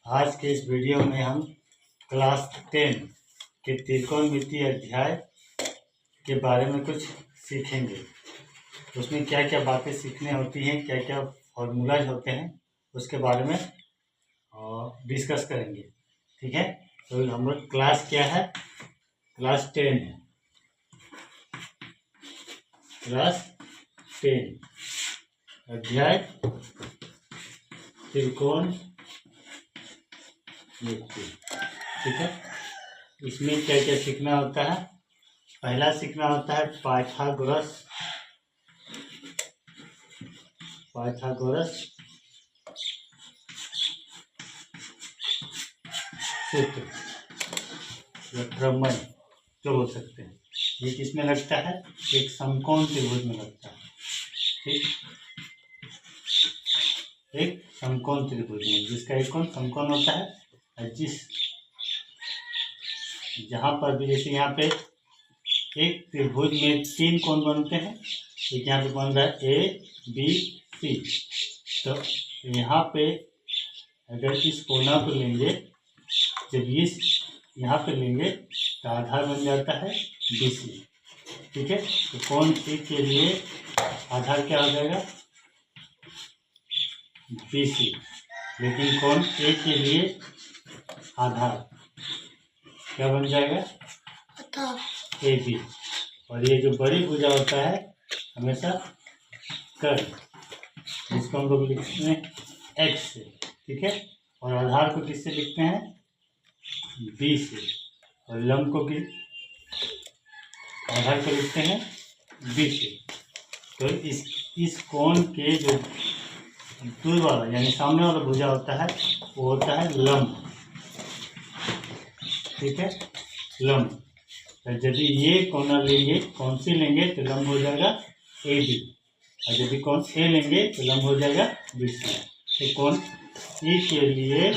आज के इस वीडियो में हम क्लास 10 के त्रिकोणमितीय अध्याय के बारे में कुछ सीखेंगे। उसमें क्या क्या बातें सीखने होती हैं, क्या क्या फॉर्मूलाज होते हैं, उसके बारे में डिस्कस करेंगे। ठीक है, तो हम लोग क्लास क्या है, क्लास 10 है। क्लास 10 अध्याय त्रिकोण। ठीक है, इसमें क्या क्या सीखना होता है। पहला सीखना होता है पाइथागोरस सूत्र या प्रमेय जो बोल सकते हैं। ये किसमें लगता है, एक समकोण त्रिभुज में लगता है। ठीक, एक समकोण त्रिभुज में जिसका एक कोण समकोण होता है, जहां पर भी, जैसे यहाँ पे एक त्रिभुज में 3 कोण बनते हैं। एक यहाँ पे बन रहा है ए बी सी, तो यहाँ पे अगर इस कोना को लेंगे, जब इस यहाँ पे लेंगे तो आधार बन जाता है बी सी। ठीक है, तो कोण ए के लिए आधार क्या हो जाएगा, बी सी। लेकिन कोण ए के लिए आधार क्या बन जाएगा, ए बी। और ये जो बड़ी भुजा होता है हमेशा कर्ल, जिसको हम लोग लिखते हैं एक्स से। ठीक है, और आधार को किससे लिखते हैं, बी से। और लंब को आधार को लिखते हैं बी से। तो इस कोण के जो दूर वाला यानी सामने वाला भुजा होता है वो होता है लंब। ठीक है, लंब। तो यदि ये कोना लेंगे, कौन सी लेंगे, तो लंब हो जाएगा ए बी। और यदि कोण ए लेंगे तो लंब हो जाएगा बी सी। तो कोण ई के लिए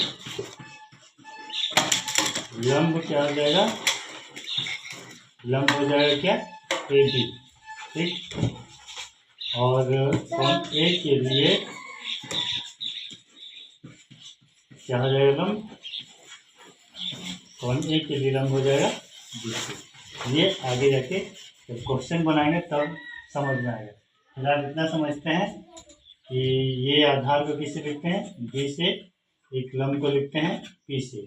लंब क्या हो जाएगा, लंब हो जाएगा क्या, ए बी। ठीक, और कोण ए के लिए क्या हो जाएगा, लंब, कोण ए के लिए लंब हो जाएगा बी सी। ये आगे जाके जब क्वेश्चन बनाएंगे तब समझ में आएगा। फिलहाल इतना समझते हैं कि ये आधार को किससे लिखते हैं, बी से, एक लंब को लिखते हैं पी से।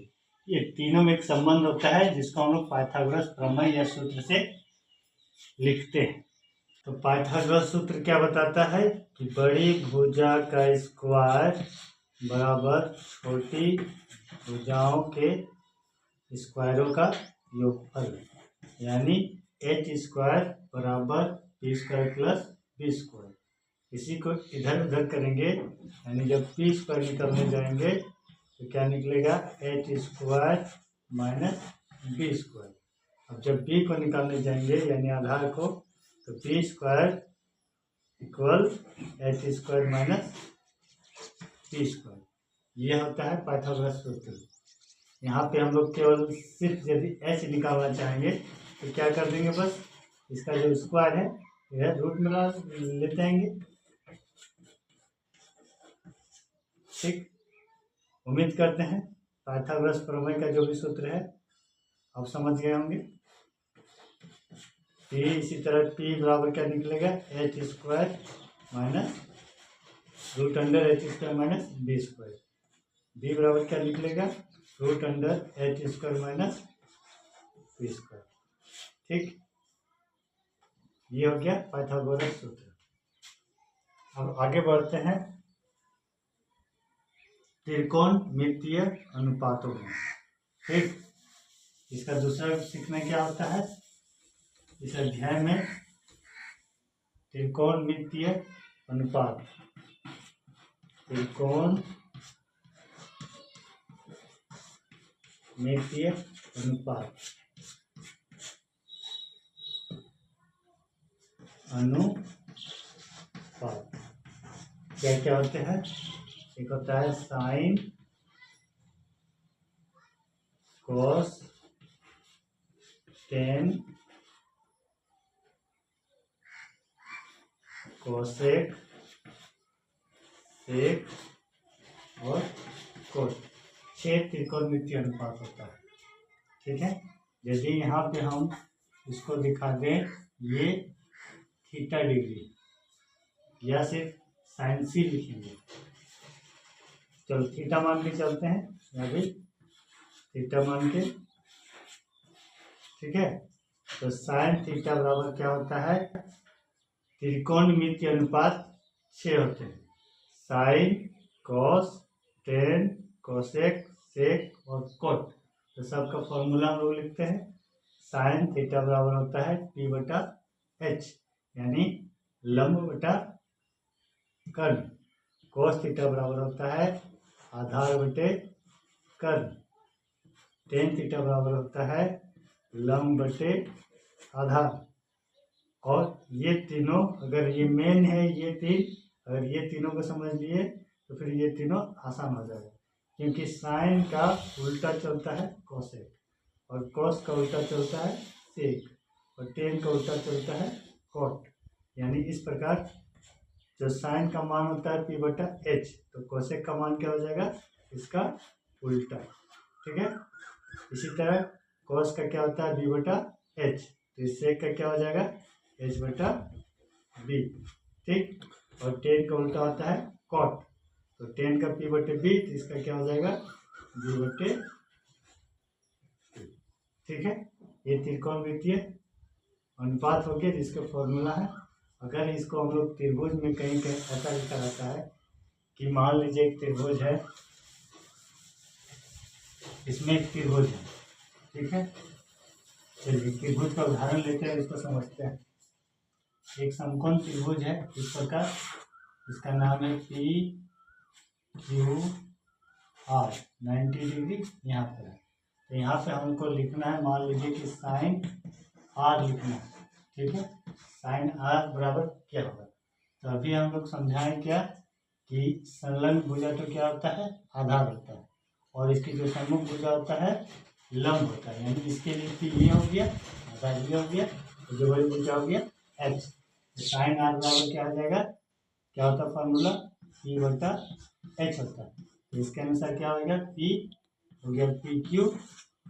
ये तीनों में एक संबंध होता है जिसको हम लोग पाइथागोरस प्रमेय या सूत्र से लिखते हैं। तो पाइथागोरस सूत्र क्या बताता है कि बड़ी भुजा का स्क्वायर बराबर छोटी भुजाओं के स्क्वायरों का योगफल, यानी एच स्क्वायर बराबर P square plus B square. इसी को इधर उधर करेंगे, यानी जब पी स्क्वायर निकलने जाएंगे तो क्या निकलेगा, H square minus B square. अब जब बी को निकालने जाएंगे यानी आधार को, तो P square equal H square minus B square. ये होता है पाइथागोरस सूत्र। यहाँ पे हम लोग केवल सिर्फ यदि एच निकालना चाहेंगे तो क्या कर देंगे, बस इसका जो स्क्वायर है यह रूट में लेते आएंगे। ठीक, उम्मीद करते हैं पाइथागोरस प्रमेय का जो भी सूत्र है आप समझ गए होंगे। पी, इसी तरह पी बराबर क्या निकलेगा, H square minus root under H square minus B square. B बराबर क्या निकलेगा, root under H square minus B square. ठीक, ये हो गया पाइथागोरस सूत्र। अब आगे बढ़ते हैं त्रिकोणमितीय अनुपातों में। ठीक, इसका दूसरा सीखना क्या होता है, इस अध्याय में त्रिकोणमितीय अनुपात, त्रिकोणमितीय अनुपात, क्या क्या होते हैं। एक होता है साइन, कॉस, टेन, कोसेक, सेक और कोट। 6 त्रिकोणमितीय अनुपात होता है। ठीक है, यदि यहाँ पे हम इसको दिखा दें ये थीटा डिग्री या सिर्फ साइन सी लिखेंगे। चलो थीटा मान के चलते हैं, यहाँ भी थीटा मान के। ठीक है, तो साइन थीटा बराबर क्या होता है, त्रिकोणमितीय अनुपात 6 होते हैं। साइन, कॉस, टेन, कोसेक, सेक और कोट, तो सबका फॉर्मूला हम लोग लिखते हैं। साइन थीटा बराबर होता है P बटा H, यानी लंब बटा कर्ण। कोस थीटा बराबर होता है आधार बटे कर्ण। टेन थीटा बराबर होता है लंब बटे आधार। और ये तीनों, अगर ये मेन है ये तीन, अगर ये तीनों को समझ लिए तो फिर ये तीनों आसान हो जाएगा, क्योंकि साइन का उल्टा चलता है कोसेक, और कोस का उल्टा चलता है सेक, और टेन का उल्टा चलता है कोट। यानी इस प्रकार जो साइन का मान होता है P बटा H, तो कोसेक का मान क्या हो जाएगा, इसका उल्टा। ठीक है, इसी तरह कोस का क्या होता है B बटा H, तो सेक का क्या हो जाएगा H बटा B। ठीक, और टेन का उल्टा होता है कॉट, तो टेन का P बटे B, तो इसका क्या हो जाएगा B बटे। ठीक है, ये त्रिकोणमितीय अनुपात हो गया जिसका फॉर्मूला है। अगर इसको हम लोग त्रिभुज में कहीं कहीं ऐसा लिखा रहता है कि मान लीजिए एक त्रिभुज है, इसमें एक त्रिभुज है। ठीक है, चलिए त्रिभुज का उदाहरण लेते हैं, इसको समझते हैं। एक समकोण त्रिभुज है इस प्रकार, इसका नाम है PQR, 90 डिग्री यहाँ पर है। तो यहाँ पे हमको लिखना है, मान लीजिए कि साइन R लिखना है। ठीक है, साइन R बराबर क्या होगा, तो अभी हम लोग समझाएं क्या कि संलग्न भुजा तो क्या होता है, आधार होता है, और इसकी जो सम्मुख भुजा होता है लंब होता है। यानी इसके लिए P ये हो गया, आधार ये हो गया, तो जो बड़ी भुजा हो गया H। तो साइन R बराबर क्या हो जाएगा, क्या होता है फॉर्मूला, P बटा H होता है। तो इसके अनुसार क्या हो गया, P हो गया PQ,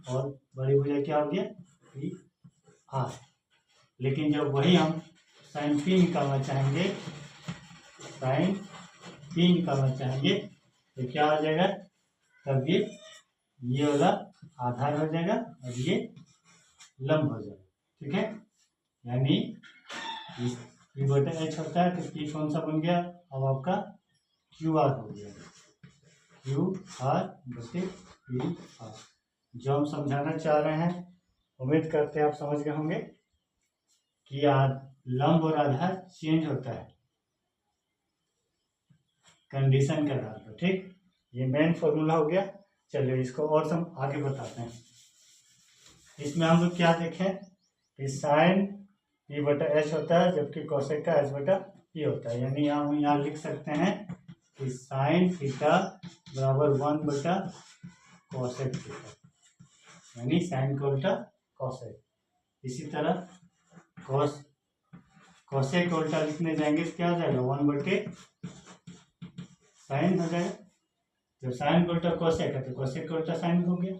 और बड़ी भुजा क्या हो गया PR। लेकिन जब वही हम साइन P निकालना चाहेंगे, साइन P निकालना चाहेंगे, तो क्या हो जाएगा, तब ये वाला आधार हो जाएगा और ये लंब हो जाएगा। ठीक है, यानी P बटा H होता है, तो P कौन सा बन गया, अब आपका QR हो गया, QR बटे PR। जो हम समझाना चाह रहे हैं, उम्मीद करते हैं आप समझ गए होंगे कि लंब और आधार चेंज होता है कंडीशन के आधार पर। ठीक, ये मेन फॉर्मूला हो गया। चलिए इसको और हम आगे बताते हैं। इसमें हम लोग क्या देखें कि साइन P बटा H होता है, जबकि कोसेक का H बटा P होता है। यानी हम यहाँ लिख सकते हैं कि साइन थीटा बराबर 1 बटा कोसेक थीटा, यानी साइन का उल्टा कोसेक। इसी तरह कोसेक का उल्टा लिखने जाएंगे तो क्या हो जाएगा, 1 बटे साइन हो जाएगा। जब साइन का उल्टा कोसेक है तो कोसेक का उल्टा साइन हो गया।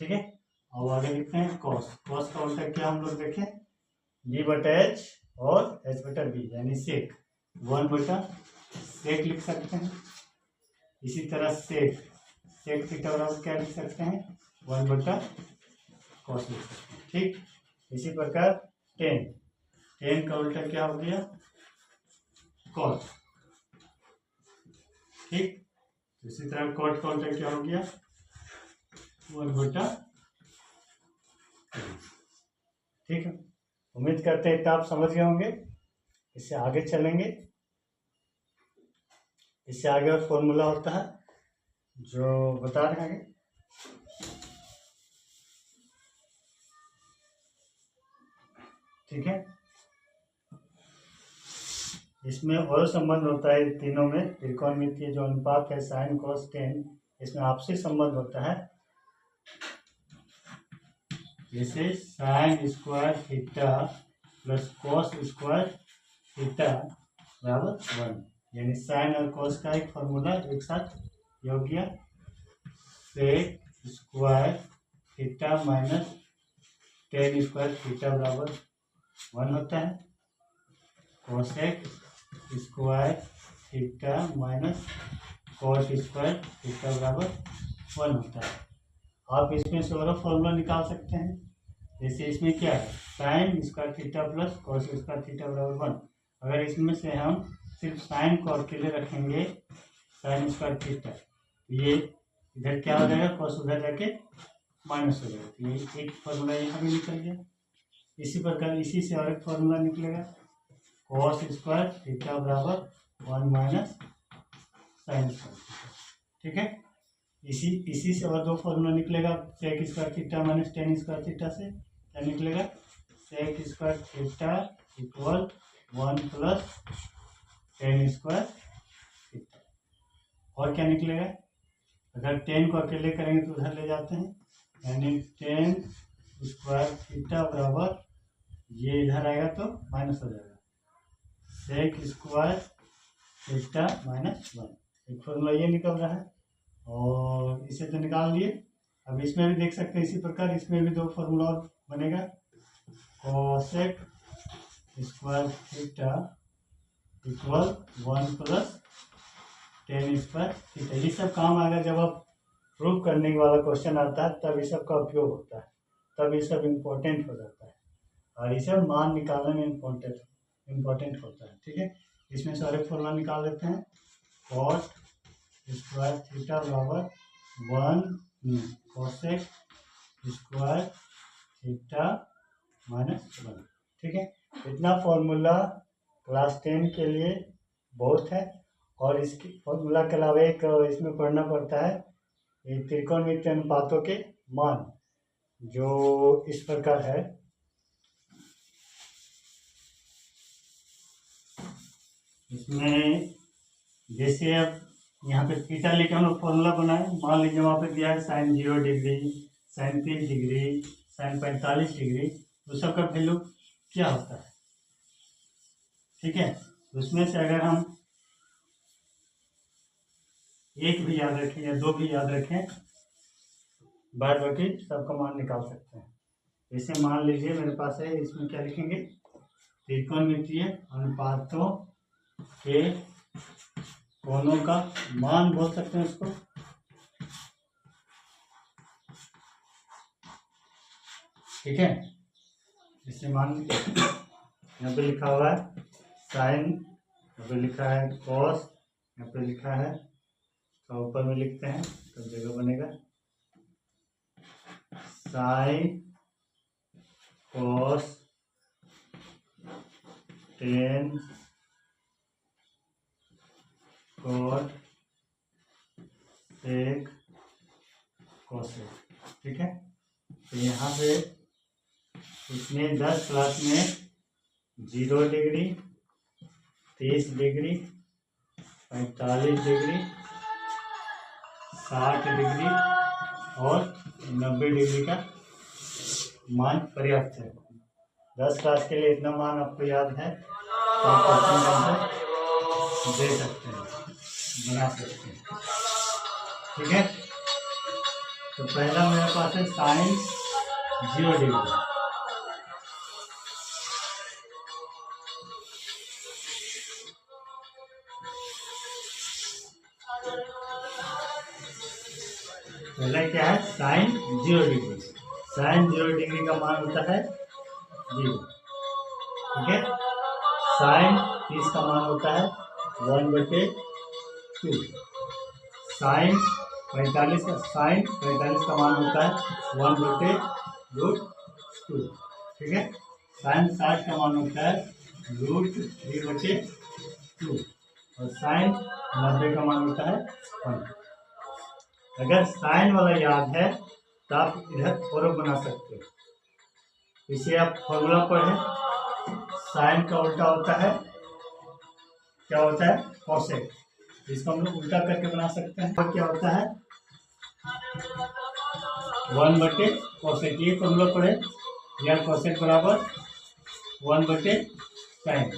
ठीक है, अब आगे लिखते हैं कॉस का उल्टा क्या हम लोग देखें, B बटा H और H बटा B, यानी सेक 1 बटा सेक लिख सकते हैं। इसी तरह सेक थीटा बराबर क्या लिख सकते हैं, 1 बटा कॉस लिख सकते हैं। ठीक, इसी प्रकार टेन का उल्टा क्या हो गया, कॉट। ठीक, इसी तरह कॉट का उल्टा क्या हो गया, 1 बटा। ठीक है, उम्मीद करते हैं इतना आप समझ गए होंगे। इससे आगे चलेंगे। इससे आगे और फॉर्मूला होता है जो बता रहे हैं। ठीक है, इसमें और संबंध होता है तीनों में। त्रिकोणमितीय जो अनुपात है साइन कॉस टेन, इसमें आपसी संबंध होता है। जैसे sine square theta plus cos square theta बराबर 1, यानी साइन और कॉस का एक फॉर्मूला एक साथ हो गया sec square theta minus tan square theta बराबर 1 होता है। Cosec square theta minus cos square theta बराबर 1 होता है। आप इसमें से और फॉर्मूला निकाल सकते हैं। जैसे इसमें क्या है, sine square theta plus cos square theta बराबर 1। अगर इसमें से हम सिर्फ साइन को अकेले रखेंगे, साइन स्क्वायर थीटा, ये इधर क्या हो जाएगा, कॉस उधर जाके माइनस हो जाएगा। ये एक फॉर्मूला यहाँ भी निकल गया। इसी प्रकार इसी से और एक फॉर्मूला निकलेगा, कॉस स्क्वायर थीटा बराबर 1 माइनस साइन स्क्वायर थीटा। ठीक है, इसी से और दो फॉर्मूला निकलेगा, sec square theta minus tan square theta से क्या निकलेगा, sec square theta equal 1 plus tan square theta. और क्या निकलेगा, अगर टेन को अकेले करेंगे तो उधर ले जाते हैं, यानी टेन स्क्वायर थीटा बराबर ये इधर आएगा तो माइनस हो जाएगा, सेक स्क्वायर थीटा माइनस 1। एक फॉर्मूला ये निकल रहा है और इसे तो निकाल लिए। अब इसमें भी देख सकते हैं इसी प्रकार, इसमें भी दो फॉर्मूला और बनेगा, cosec square theta equal 1 plus tan square theta. ये सब काम आएगा जब आप प्रूव करने वाला क्वेश्चन आता है, तब ये सब का उपयोग होता है, तब ये सब इम्पोर्टेंट हो जाता है और ये सब मान निकालने में इम्पोर्टेंट होता है। ठीक है, इसमें से और एक फॉर्मूला निकाल लेते हैं, कॉस स्क्वायर थीटा बराबर 1 कोसेक स्क्वायर थीटा माइनस 1। ठीक है, इतना फॉर्मूला क्लास 10 के लिए बहुत है। और इसकी फॉर्मूला के अलावा एक इसमें पढ़ना पड़ता है, ये त्रिकोणमितीय अनुपातों के मान, जो इस प्रकार है। इसमें जैसे अब यहाँ पे थीटा लेके हम लोग फॉर्मूला बनाए, मान लीजिए वहाँ पे दिया है sine 0 degree, sine 30 degree, sine 45 degree, तो सबका वैल्यू क्या होता है। ठीक है, उसमें से अगर हम एक भी याद रखें या दो भी याद रखें, बाद बाकी सबका मान निकाल सकते हैं। जैसे मान लीजिए मेरे पास है, इसमें क्या लिखेंगे, त्रिकोणमितीय अनुपातों के कोणों का मान बोल सकते हैं उसको। ठीक है, जैसे मान यहाँ पे लिखा हुआ है साइन, यहाँ पे लिखा है कॉस, यहाँ पे लिखा है, तो ऊपर में लिखते हैं तो जगह बनेगा sine cos tan cot sec cosec. ठीक है, तो यहाँ पे इसमें 10 क्लास में 0 डिग्री, 30 डिग्री, 45 डिग्री, 60 डिग्री और 90 डिग्री का मान पर्याप्त है। 10 क्लास के लिए इतना मान आपको याद है तो आप क्वेश्चन आंसर दे सकते हैं, बना सकते हैं। ठीक है, तो पहला मेरे पास है साइन 0 डिग्री। पहला क्या है, साइन 0 डिग्री। साइन 0 डिग्री का मान होता है 0। ठीक है, साइन 30 का मान होता है 1/2। साइन 45 का मान होता है 1/√2। ठीक है, साइन 60 का मान होता है √3/2 और साइन 90 का मान होता है 1। अगर साइन वाला याद है तो आप इधर फॉर्म बना सकते हो। इसे आप फॉर्मूला पढ़ें, साइन का उल्टा होता है, क्या होता है, कोसेक। इसको हम लोग उल्टा करके बना सकते हैं, तो क्या होता है 1/कोसेक। ये फॉर्मूला पढ़े, या कोसेक बराबर 1/साइन,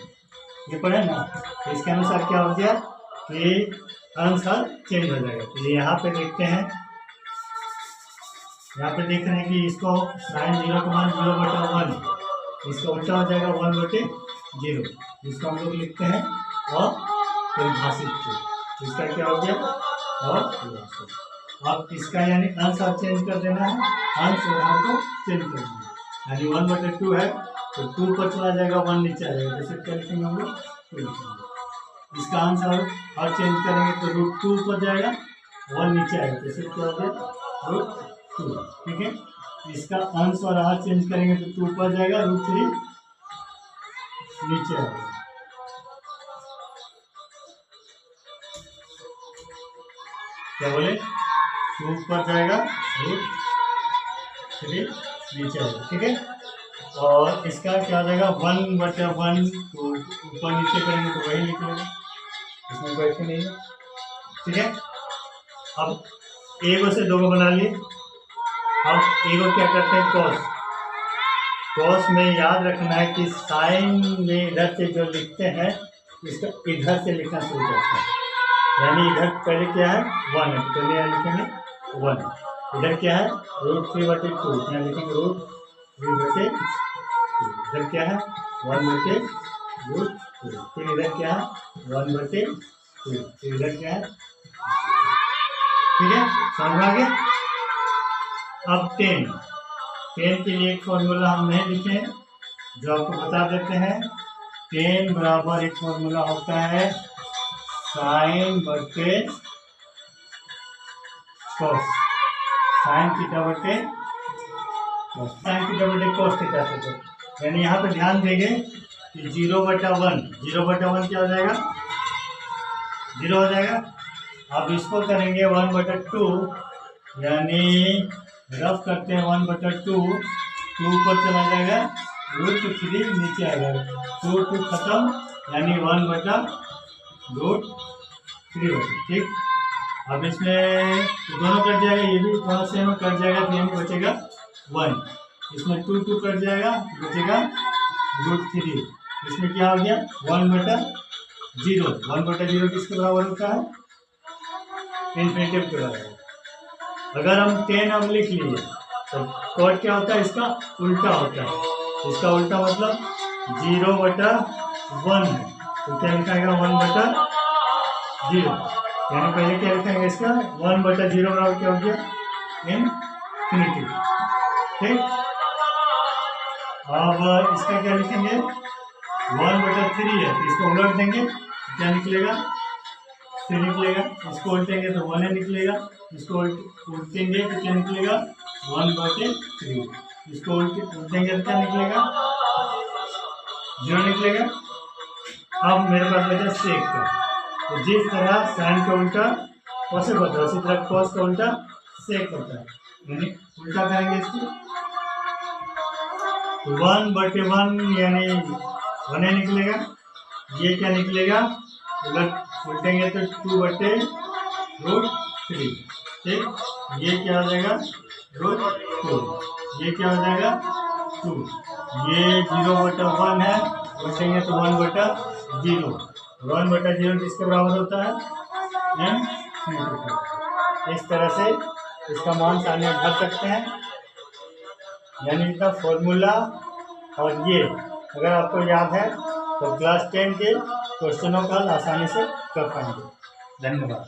ये पढ़े ना। इसके अनुसार क्या हो गया कि आंसर चेंज हो जाएगा। तो यहाँ पे देखते हैं यहाँ पे देख रहे हैं कि इसको साइन 0 का मान 0/1, इसका उल्टा हो जाएगा 1/0, जिसको हम लोग लिखते हैं और परिभाषित थे। इसका क्या हो गया और अब इसका यानी अंश आप चेंज कर देना है, अंश और हर को चेंज कर देना है। यानी 1/2 है तो 2 पर चला जाएगा, 1 नीचे आ जाएगा, जैसे क्या लिखेंगे हम लोग 2 लिखेंगे। इसका अंश और हर चेंज करेंगे तो √2 पर जाएगा, 1 नीचे आएगा, जैसे क्या हो गया √2। ठीक है, इसका अंश और हर चेंज करेंगे तो 2 पर जाएगा, √3 नीचे आएगा। क्या बोले 2 पर जाएगा, √3 नीचे आएगा। ठीक है, और इसका क्या हो जाएगा 1/1, तो ऊपर नीचे करेंगे तो वही निकलेगा, इसमें कोई नहीं है। ठीक है, अब एगो से 2 को बना लिए। अब एगो क्या करते हैं कॉस में याद रखना है कि साइन में इधर से जो लिखते हैं इसका इधर से लिखना शुरू करते हैं, यानी इधर पहले क्या है 1 है, पहले यहाँ लिखेंगे 1, इधर क्या है √3/2, यहाँ लिखेंगे √3/2, इधर क्या है 1/√2, फिर इधर क्या है 1/2, फिर इधर क्या है। ठीक है, समझ आ गया। अब 10 के लिए एक फॉर्मूला हम नहीं लिखे हैं, जो आपको बता देते हैं। 10 बराबर एक फॉर्मूला होता है साइन बटे कॉस, साइन थीटा बटे कॉस थीटा से। यानी यहाँ पे ध्यान देंगे कि 0/1 क्या हो जाएगा 0 हो जाएगा। अब इसको करेंगे 1/2, यानी रफ करते हैं 1/2, 2 पर चला जाएगा, √3 नीचे आएगा, 2 खत्म, यानी 1/√3। ठीक, अब इसमें दोनों कट जाएगा, ये भी थोड़ा सेम कट जाएगा, तो यहाँ बचेगा 1, इसमें 2 कट जाएगा, बचेगा √3। इसमें क्या हो गया 1/0, 1/0 किसके बराबर होता है इन्फिनेटिव के बराबर। अगर हम 10 हम लिख लिए तो कॉट क्या होता है, इसका उल्टा होता है, इसका उल्टा मतलब 0/1 है, तो क्या लिखाएगा 1/0, यानी पहले क्या लिखेंगे इसका 1/0 बराबर क्या हो गया इन्फिनिटी। ठीक, अब इसका क्या लिखेंगे 1/3 है, तो इसको उलट देंगे क्या निकलेगा 3 निकलेगा, इसको उल्टेंगे तो 1 निकलेगा, इसको उल्टेंगे तो क्या निकलेगा 1/3, इसको उल्टेंगे तो क्या निकलेगा 0 निकलेगा। अब मेरे पास बचा सेक का, तो जिस तरह साइन का उल्टा कॉसेक होता है उसी तरह कॉस का उल्टा सेक होता है, यानी उल्टा करेंगे इसको तो 1/1 यानी 1 निकलेगा, ये क्या निकलेगा उल्टेंगे तो 2/√3। ठीक, ये क्या हो जाएगा √2, ये क्या हो जाएगा 2, ये 0/1 है, उल्टेंगे तो 1/0, 1/0 किसके बराबर होता है इस तरह से इसका मान सामने भर सकते हैं। यानी इसका फॉर्मूला और ये अगर आपको याद है तो क्लास 10 के क्वेश्चनों का हल आसानी से कर पाएंगे। धन्यवाद।